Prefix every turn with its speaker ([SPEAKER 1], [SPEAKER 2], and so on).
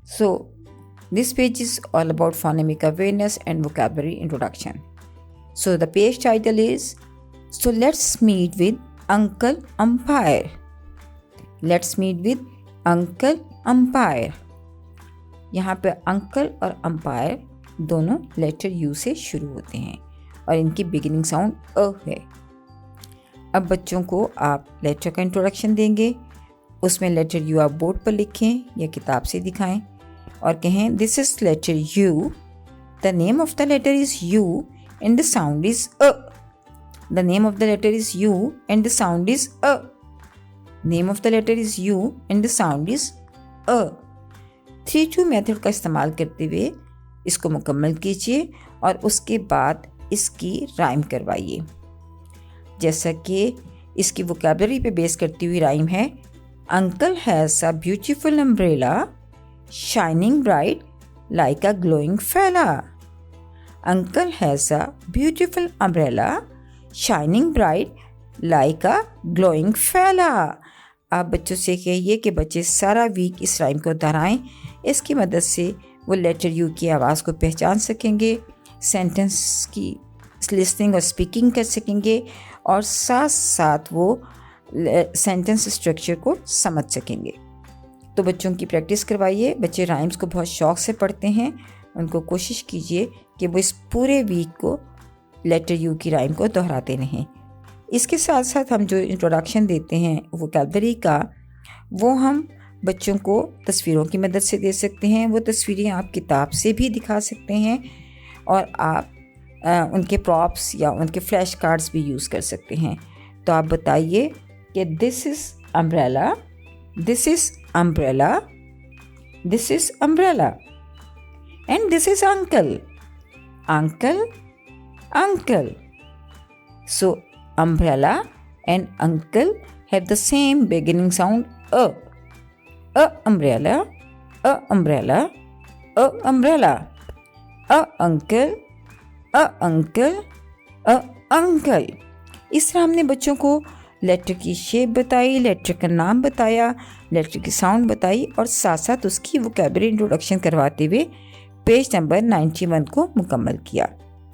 [SPEAKER 1] So this page is all about phonemic awareness and vocabulary introduction. So the page title is So Let's Meet with Uncle Umpire. Let's meet with Uncle Umpire. यहाँ पे uncle और umpire दोनों letter you से शुरू होते हैं और इनकी बिगिनिंग साउंड अ है। अब बच्चों को आप लेटर का इंट्रोडक्शन देंगे, उसमें लेटर यू आप बोर्ड पर लिखें या किताब से दिखाएं और कहें this is letter U, the name of the letter is U and the sound is uh. The name of the letter is U and the sound is uh. Name of the letter is U and the sound is uh. 3-2 method का इस्तेमाल करते हुए इसको मुकम्मल कीजिए और उसके बाद इसकी राइम करवाइए। जैसा कि इसकी वोकैबुलरी पे बेस करती हुई राइम है, uncle has a beautiful umbrella shining bright like a glowing fella. Uncle has a beautiful umbrella shining bright like a glowing fella. आप बच्चों से कहिए कि बच्चे सारा वीक इस राइम को दोहराएं। इसकी मदद से वो लेटर यू की आवाज़ को पहचान सकेंगे, सेंटेंस की लिसनिंग और स्पीकिंग कर सकेंगे और साथ साथ वो सेंटेंस स्ट्रक्चर को समझ सकेंगे। तो बच्चों की प्रैक्टिस करवाइए। बच्चे राइम्स को बहुत शौक़ से पढ़ते हैं, उनको कोशिश कीजिए कि वो इस पूरे वीक को लेटर यू की राइम को दोहराते रहें। इसके साथ साथ हम जो इंट्रोडक्शन देते हैं वोकैबुलरी का, वो हम बच्चों को तस्वीरों की मदद से दे सकते हैं। वो तस्वीरें आप किताब से भी दिखा सकते हैं और आप उनके प्रॉप्स या उनके फ्लैश कार्ड्स भी यूज़ कर सकते हैं। तो आप बताइए कि this is umbrella, this is umbrella, this is umbrella and this is uncle, uncle, uncle. So umbrella and uncle have the same beginning sound a. A umbrella, a umbrella, a umbrella. A uncle, a uncle, a uncle. इस तरह हमने बच्चों को letter की shape बताई, letter का नाम बताया, लेटर की साउंड बताई और साथ साथ उसकी वोकैबुलरी इंट्रोडक्शन करवाते हुए पेज नंबर 91 को मुकम्मल किया।